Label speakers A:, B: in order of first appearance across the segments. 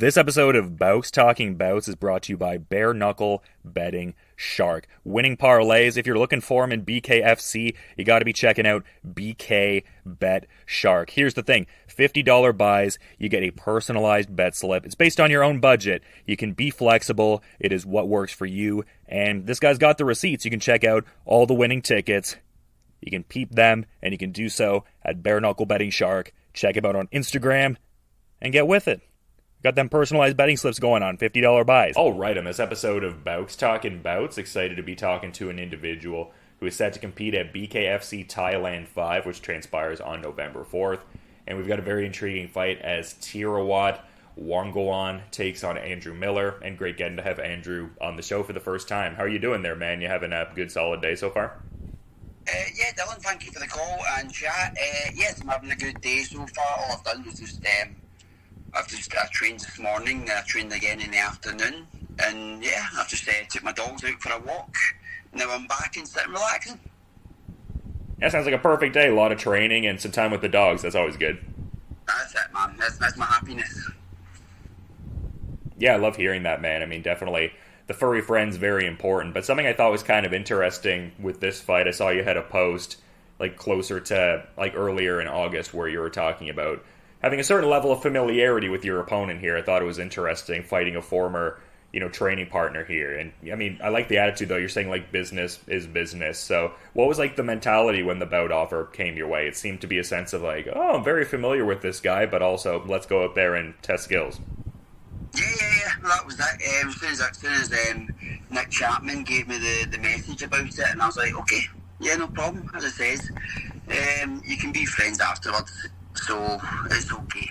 A: This episode of Bouts Talking Bouts is brought to you by Bare Knuckle Betting Shark. Winning parlays, if you're looking for them in BKFC, you got to be checking out BK Bet Shark. Here's the thing, $50 buys, you get a personalized bet slip. It's based on your own budget. You can be flexible. It is what works for you. And this guy's got the receipts. You can check out all the winning tickets. You can peep them, and you can do so at Bare Knuckle Betting Shark. Check him out on Instagram and get with it. Got them personalized betting slips going on, $50 buys. All right, on this episode of Bouts Talking Bouts, excited to be talking to an individual who is set to compete at BKFC Thailand 5, which transpires on November 4th. And we've got a very intriguing fight as Teerawat Wongaon takes on Andrew Miller. And great getting to have Andrew on the show for the first time. How are you doing there, man? You having a good, solid day so far?
B: Yeah, Dylan, thank you for the call and chat. Yes, I'm having a good day so far. All I've done was I trained this morning, I trained again in the afternoon, and yeah, I've just took my dogs out for a walk. Now I'm back and sitting relaxing.
A: That sounds like a perfect day. A lot of training and some time with the dogs. That's always good.
B: That's it, man. That's my happiness.
A: Yeah, I love hearing that, man. I mean, definitely the furry friend's very important. But something I thought was kind of interesting with this fight, I saw you had a post like closer to like earlier in August where you were talking about having a certain level of familiarity with your opponent here. I thought it was interesting fighting a former, training partner here. And I mean, I like the attitude though. You're saying like business is business. So what was like the mentality when the bout offer came your way? It seemed to be a sense of like, oh, I'm very familiar with this guy, but also let's go out there and test skills.
B: Yeah. Well, that was that. As soon as Nick Chapman gave me the message about it, and I was like, okay, yeah, no problem. As it says, you can be friends afterwards. So it's okay.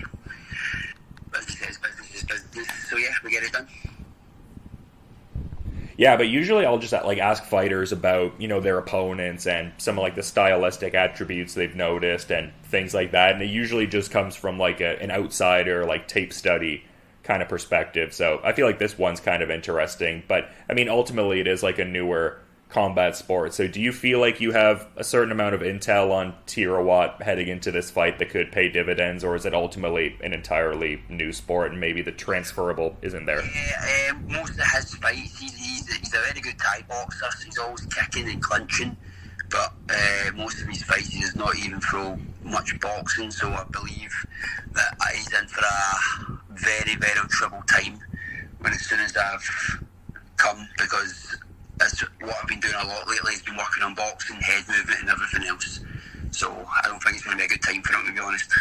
B: Business is business. So yeah, we get it done.
A: Yeah, but usually I'll just like ask fighters about, their opponents and some of like the stylistic attributes they've noticed and things like that. And it usually just comes from like an outsider, like tape study kind of perspective. So I feel like this one's kind of interesting. But I mean, ultimately it is like a newer combat sport. So do you feel like you have a certain amount of intel on Teerawat heading into this fight that could pay dividends, or is it ultimately an entirely new sport and maybe the transferable isn't there?
B: Yeah, most of his fights, he's a very good Thai boxer, so he's always kicking and clinching, but most of his fights he does not even throw much boxing, so I believe that he's in for a very, very troubled time as soon as I've come, because that's what I've been doing a lot lately. Has been working on boxing, head movement and everything else. So I don't think it's going to be a good time for him, to be honest.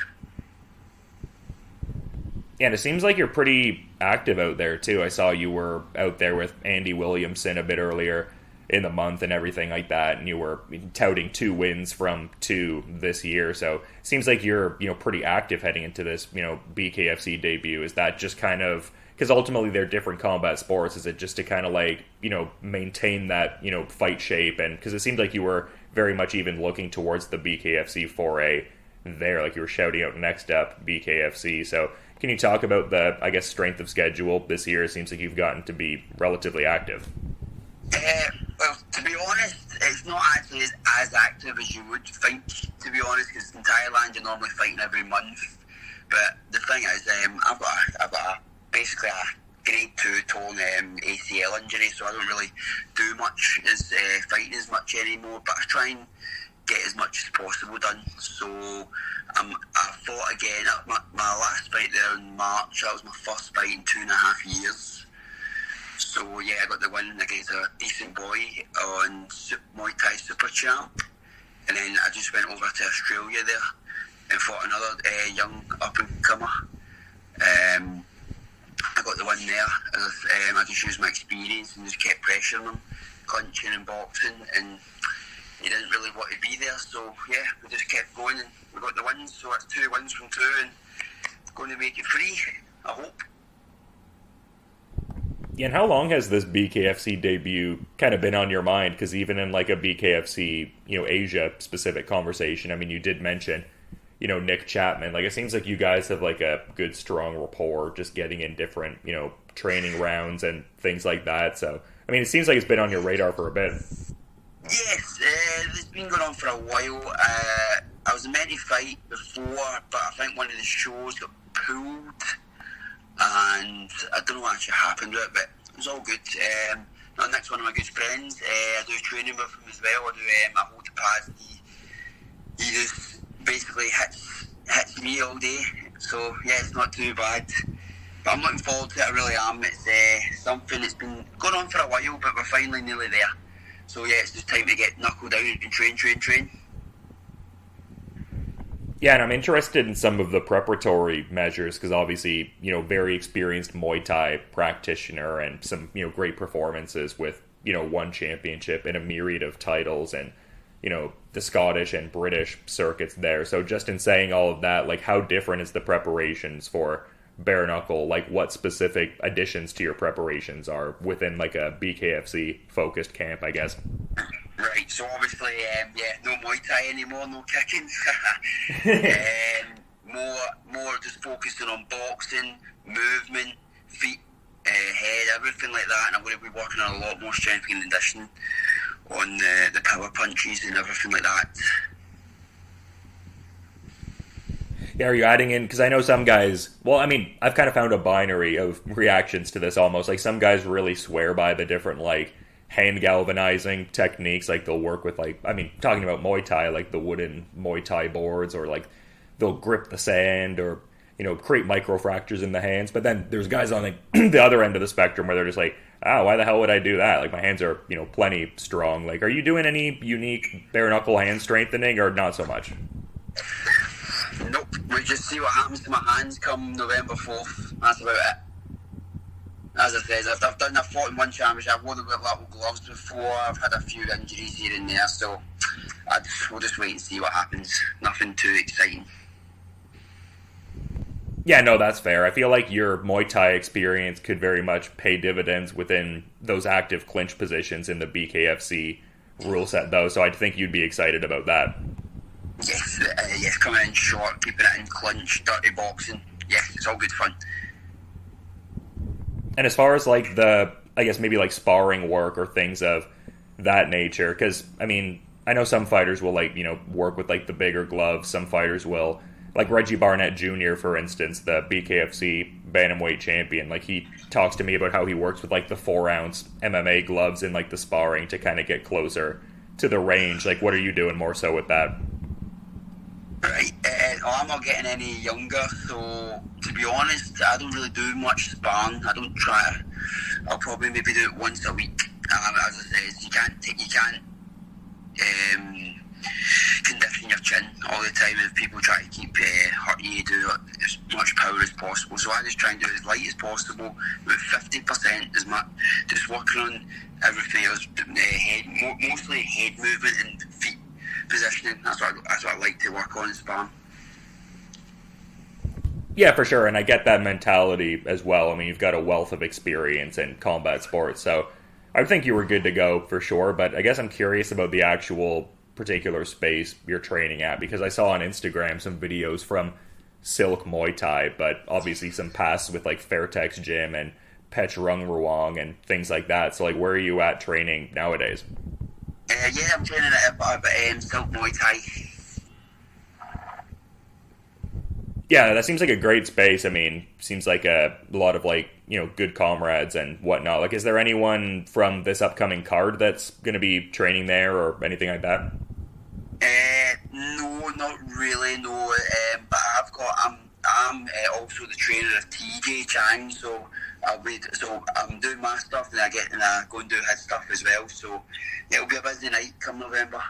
A: Yeah, and it seems like you're pretty active out there too. I saw you were out there with Andy Williamson a bit earlier in the month and everything like that, and you were touting 2 wins from 2 this year. So it seems like you're pretty active heading into this BKFC debut. Is that just kind of because ultimately they're different combat sports? Is it just to kind of like, maintain that, fight shape? And because it seemed like you were very much even looking towards the BKFC foray there, like you were shouting out next up BKFC. So can you talk about the, I guess, strength of schedule this year? It seems like you've gotten to be relatively active.
B: Well, to be honest, it's not actually as active as you would think, to be honest, because in Thailand you're normally fighting every month. But the thing is, I've got basically a grade 2 torn ACL injury, so I don't really do much as fighting as much anymore, but I try and get as much as possible done. So I fought again at my last fight there in March. That was my first fight in 2.5 years. So yeah, I got the win against a decent boy on Muay Thai Super Champ, and then I just went over to Australia there and fought another young up and comer. I got the win there. I just used my experience and just kept pressuring him, clinching and boxing, and he didn't really want to be there. So yeah, we just kept going and we got the wins. So it's 2 wins from 2, and it's going to make it 3, I hope.
A: Yeah, and how long has this BKFC debut kind of been on your mind? Because even in like a BKFC, Asia specific conversation, I mean, you did mention, Nick Chapman. Like, it seems like you guys have like a good, strong rapport, just getting in different, training rounds and things like that. So, I mean, it seems like it's been on your radar for a bit.
B: Yes, it's been going on for a while. I was meant to fight before, but I think one of the shows got pulled and I don't know what actually happened with it, but it was all good. Next one of my good friends, I do training with him as well. I hold the pads. He just basically hits me all day. So yeah, it's not too bad. But I'm looking forward to it. I really am. It's something that's been going on for a while, but we're finally nearly there. So yeah, it's just time to get knuckled down and train.
A: Yeah, and I'm interested in some of the preparatory measures because obviously, very experienced Muay Thai practitioner and some, great performances with, one championship and a myriad of titles and, the Scottish and British circuits there. So just in saying all of that, like how different is the preparations for Bare Knuckle? Like what specific additions to your preparations are within like a BKFC focused camp, I guess?
B: Right, so obviously, no Muay Thai anymore, no kicking. More just focusing on boxing, movement, feet, head, everything like that. And I'm going to be working on a lot more strength and conditioning on the power punches and everything like that.
A: Yeah, are you adding in, because I know some guys, I've kind of found a binary of reactions to this almost. Like some guys really swear by the different like hand galvanizing techniques, like they'll work with talking about Muay Thai, like the wooden Muay Thai boards, or like they'll grip the sand or create microfractures in the hands. But then there's guys on the other end of the spectrum where they're just like, why the hell would I do that? Like my hands are plenty strong. Like, are you doing any unique bare knuckle hand strengthening or not so much?
B: Nope, we just see what happens to my hands come November 4th. That's about it. As I said, I've fought in one championship. I've worn the little gloves before. I've had a few injuries here and there, so we'll just wait and see what happens. Nothing too exciting.
A: Yeah, no, that's fair. I feel like your Muay Thai experience could very much pay dividends within those active clinch positions in the BKFC rule set, though, so I think you'd be excited about that.
B: Yes, coming in short, keeping it in clinch, dirty boxing. Yes, it's all good fun.
A: And as far as like the, I guess maybe like sparring work or things of that nature, because I know some fighters will work with like the bigger gloves. Some fighters will, like Reggie Barnett Jr., for instance, the BKFC bantamweight champion. Like he talks to me about how he works with like the 4-ounce MMA gloves in like the sparring to kind of get closer to the range. Like, what are you doing more so with that?
B: Right, I'm not getting any younger, so to be honest, I don't really do much sparring. I don't try. I'll probably maybe do it once a week. As I said, you can't condition your chin all the time. If people try to keep hurting you, do as much power as possible. So I just try and do as light as possible, with 50% as much, just working on everything else, mostly head movement and feet positioning. That's what I like to work on in sparring.
A: Yeah, for sure, and I get that mentality as well. You've got a wealth of experience in combat sports, so I think you were good to go for sure, but I guess I'm curious about the actual particular space you're training at, because I saw on Instagram some videos from Silk Muay Thai, but obviously some pasts with like Fairtex Gym and Pech Rung Ruang and things like that. So like, where are you at training nowadays?
B: I'm training at Silk Muay Thai.
A: Yeah, that seems like a great space. Seems like a lot of good comrades and whatnot. Like, is there anyone from this upcoming card that's going to be training there or anything like that?
B: No, not really. No, but I'm also the trainer of TJ Chang, so I'm doing my stuff and I go and do his stuff as well. So it'll be a busy night come November.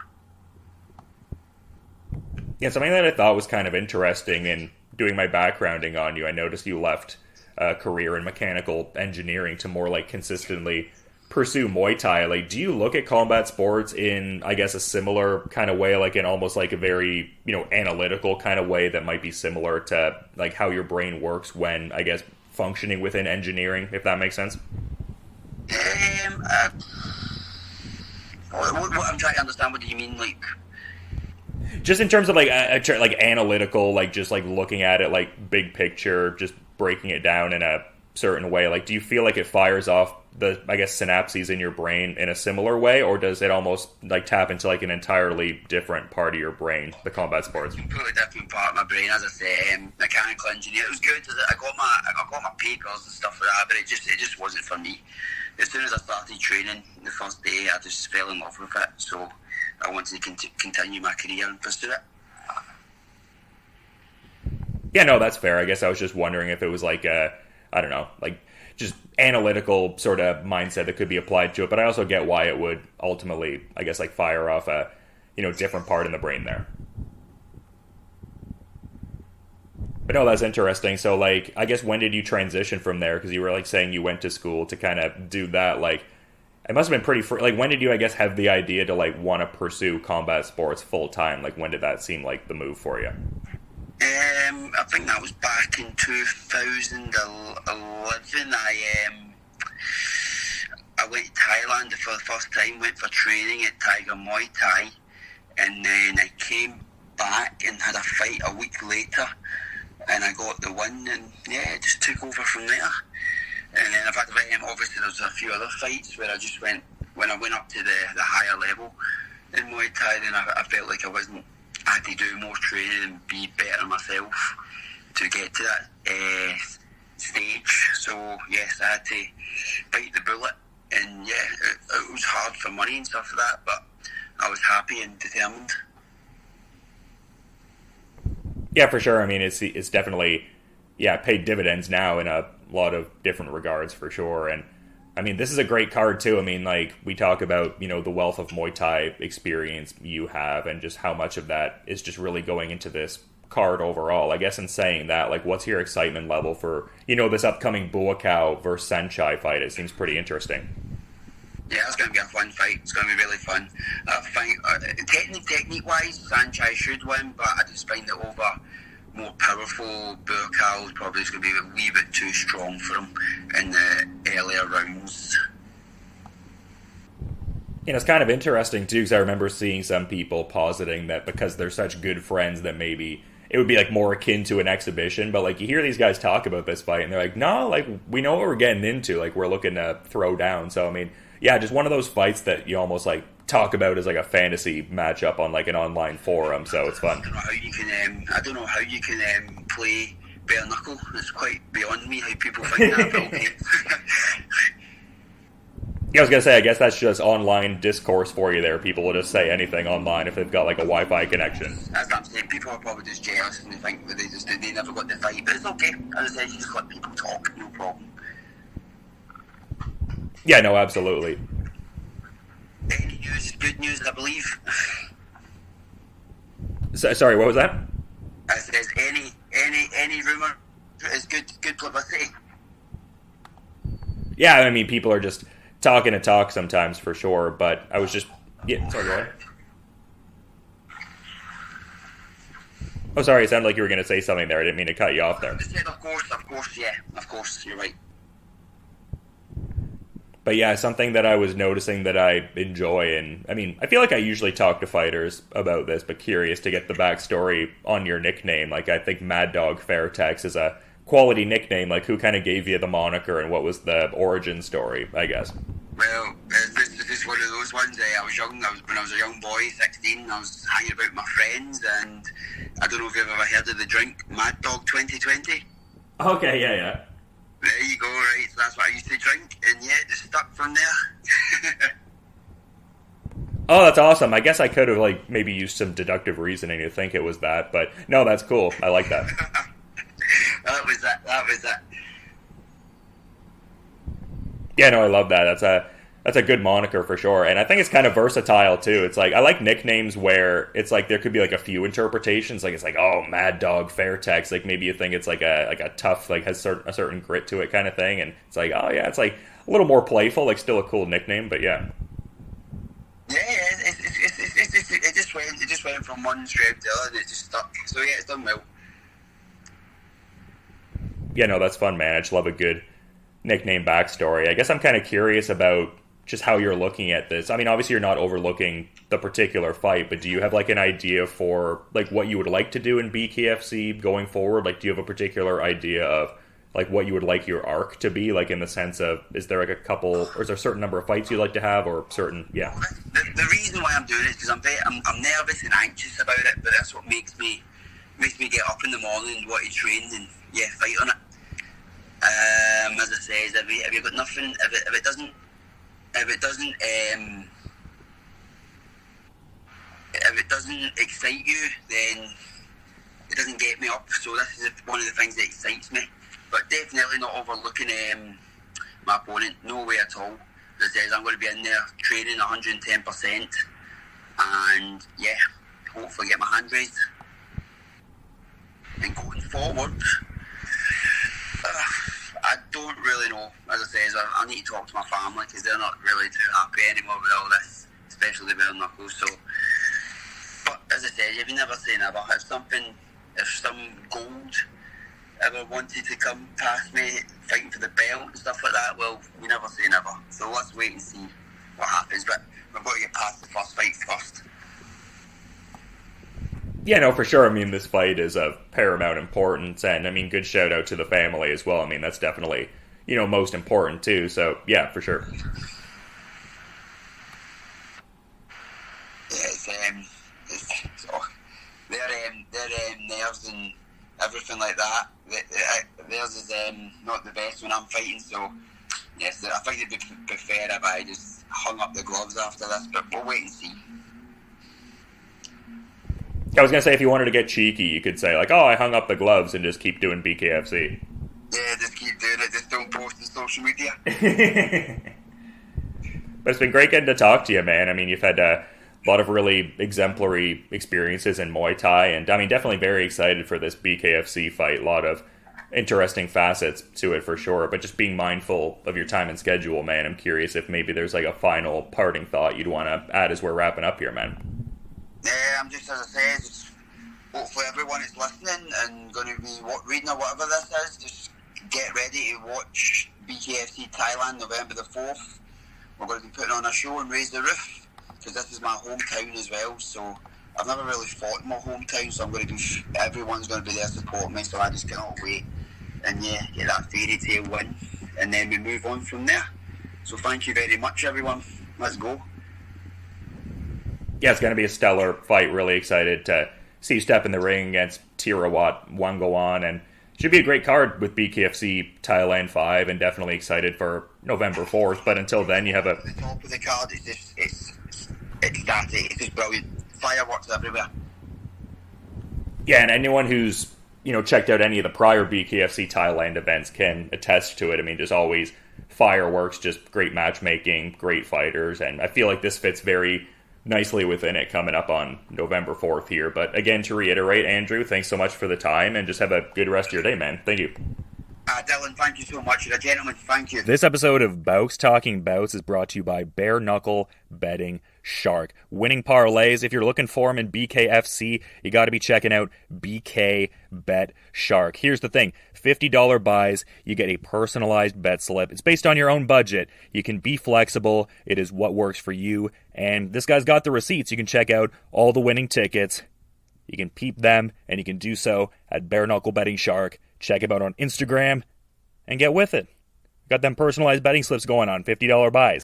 A: Yeah, something that I thought was kind of interesting in doing my backgrounding on you, I noticed you left a career in mechanical engineering to more consistently pursue Muay Thai. Do you look at combat sports in, I guess, a similar kind of way, in almost a very, analytical kind of way that might be similar to how your brain works when, I guess, functioning within engineering, if that makes sense?
B: What I'm trying to understand, what do you mean,
A: Just in terms of analytical, just looking at it big picture, just breaking it down in a certain way? Like, do you feel like it fires off the, I guess, synapses in your brain in a similar way, or does it almost like tap into like an entirely different part of your brain, the combat sports?
B: Completely different part of my brain, as I say. Mechanical engineer. It was good. I got my papers and stuff like that, but it just wasn't for me. As soon as I started training the first day, I just fell in love with it. So I wanted to continue my career and pursue it.
A: Yeah, no, that's fair. I guess I was just wondering if it was like a, I don't know, like just analytical sort of mindset that could be applied to it. But I also get why it would ultimately, I guess, like fire off a, different part in the brain there. But no, that's interesting. So like, I guess when did you transition from there? Because you were like saying you went to school to kind of do that. Like, it must have been pretty like, when did you, I guess, have the idea to like want to pursue combat sports full time? Like, when did that seem like the move for you?
B: I think that was back in 2011. I went to Thailand for the first time, went for training at Tiger Muay Thai, and then I came back and had a fight a week later, and I got the win, and yeah, it just took over from there. And then I've had obviously there's a few other fights where I just went, when I went up to the higher level in Muay Thai, then I felt like I had to do more training and be better myself to get to that stage. So yes, I had to bite the bullet, and yeah, it was hard for money and stuff like that, but I was happy and determined.
A: Yeah, for sure. I mean, it's definitely, paid dividends now in a lot of different regards, for sure. And I mean, this is a great card too. I mean, like, we talk about, the wealth of Muay Thai experience you have and just how much of that is just really going into this card overall. I guess in saying that, like, what's your excitement level for, this upcoming Buakaw versus Sanchai fight? It seems pretty interesting.
B: Yeah, it's going to be a fun fight. It's going to be really fun. I think, technique-wise, Sanchai should win, but I just find that over more powerful Buakaw probably is going to be a wee bit too strong for him in the earlier rounds.
A: It's kind of interesting too, because I remember seeing some people positing that because they're such good friends that maybe it would be like more akin to an exhibition. But like, you hear these guys talk about this fight and they're like, no, like, we know what we're getting into. Like, we're looking to throw down. So I mean, yeah, just one of those fights that you almost like talk about as like a fantasy matchup on like an online forum. So it's fun.
B: I don't know how you can play bare knuckle. It's quite beyond me how people think that. But okay.
A: Yeah, I was going to say, I guess that's just online discourse for you there. People will just say anything online if they've got like a Wi-Fi connection.
B: That's what I'm saying. People are probably just jealous and they think that they never got the fight. But it's okay. As I said, you just let people talk, no problem.
A: Yeah, no, absolutely.
B: Any news is good news, I believe.
A: Sorry, what was that?
B: I says any rumour is good publicity.
A: Yeah, I mean, people are just talking to talk sometimes, for sure, but I was just... Yeah, sorry, go ahead. Oh, sorry, it sounded like you were going to say something there. I didn't mean to cut you off there.
B: I said, of course, yeah. Of course, you're right.
A: But yeah, something that I was noticing that I enjoy, and I mean, I feel like I usually talk to fighters about this, but curious to get the backstory on your nickname. Like, I think Maddog Fairtex is a quality nickname. Like, who kind of gave you the moniker, and what was the origin story, I guess?
B: Well, this is one of those ones. I was young. When I was a young boy, 16, I was hanging about with my friends, and I don't know if you've ever heard of the drink Maddog 2020.
A: Okay, yeah.
B: There you go, right? So that's what I used to drink, and yeah, it just stuck from there.
A: Oh, that's awesome. I guess I could have like maybe used some deductive reasoning to think it was that, but no, that's cool. I like that.
B: That was it.
A: Yeah, no, I love that. That's a good moniker for sure, and I think it's kind of versatile too. It's like, I like nicknames where it's like there could be like a few interpretations. Like, it's like, oh, Maddog Fairtex. Like, maybe you think it's like a tough, like, has a certain grit to it kind of thing, and it's like, oh yeah, it's like a little more playful. Like, still a cool nickname, but yeah.
B: Yeah, it just went from one straight to the other, and it just stuck. So yeah, it's done well.
A: Yeah, no, that's fun, man. I just love a good nickname backstory. I guess I'm kind of curious about just how you're looking at this. I mean, obviously you're not overlooking the particular fight, but do you have like an idea for like what you would like to do in BKFC going forward? Like, do you have a particular idea of like what you would like your arc to be, like in the sense of, is there like a couple, or is there a certain number of fights you'd like to have, or certain, yeah.
B: The reason why I'm doing it is because I'm nervous and anxious about it, but that's what makes me get up in the morning and want to train and fight on it. As I say, if you've got nothing, if it doesn't excite you, then it doesn't get me up. So this is one of the things that excites me. But definitely not overlooking my opponent, no way at all. As I says, I'm going to be in there training 110%, and hopefully get my hand raised. And going forward, I don't really know. As I says, I need to talk to my family because they're not really too happy anymore with all this, especially the bare knuckles. So, but as I said, you never say never. If some gold ever wanted to come past me fighting for the belt and stuff like that, well, we never say never. So let's wait and see what happens. But we've got to get past the first fight first.
A: Yeah, no, for sure. I mean, this fight is of paramount importance, and I mean, good shout out to the family as well. I mean, that's definitely, most important too. So yeah, for sure.
B: Their nerves and everything like that. Theirs is not the best when I'm fighting. So yes, I think it'd be prefer if I just hung up the gloves after this. But we'll wait and see.
A: I was going to say, if you wanted to get cheeky, you could say, like, oh, I hung up the gloves and just keep doing BKFC.
B: Yeah, just keep doing it. Just don't post on social media.
A: But it's been great getting to talk to you, man. I mean, you've had a lot of really exemplary experiences in Muay Thai, and I mean, definitely very excited for this BKFC fight. A lot of interesting facets to it for sure, but just being mindful of your time and schedule, man. I'm curious if maybe there's like a final parting thought you'd want to add as we're wrapping up here, man.
B: Yeah, I'm just, as I said, just hopefully everyone is listening and going to be reading or whatever this is, just get ready to watch BKFC Thailand November the 4th. We're going to be putting on a show and raise the roof, because this is my hometown as well, so I've never really fought in my hometown, so everyone's going to be there supporting me, so I just cannot wait and get that fairy tale win, and then we move on from there. So thank you very much, everyone. Let's go.
A: Yeah, it's going to be a stellar fight. Really excited to see you step in the ring against Teerawat Wongaon, and should be a great card with BKFC Thailand 5, and definitely excited for November 4th. But until then, you have a...
B: The top of the card is just, it's static. It's just brilliant. Fireworks everywhere.
A: Yeah, and anyone who's, checked out any of the prior BKFC Thailand events can attest to it. I mean, just always fireworks, just great matchmaking, great fighters, and I feel like this fits very nicely within it coming up on November 4th here. But again, to reiterate, Andrew, thanks so much for the time, and just have a good rest of your day, man. Thank you.
B: Dylan, thank you so much. You're a gentleman. Thank you.
A: This episode of Bouks Talking Bouts is brought to you by Bare Knuckle Betting Shark. Winning parlays, if you're looking for them in BKFC, you got to be checking out BK Bet Shark. Here's the thing, $50 buys, you get a personalized bet slip. It's based on your own budget. You can be flexible. It is what works for you. And this guy's got the receipts. You can check out all the winning tickets. You can peep them, and you can do so at Bare Knuckle Betting Shark. Check him out on Instagram and get with it. Got them personalized betting slips going on, $50 buys.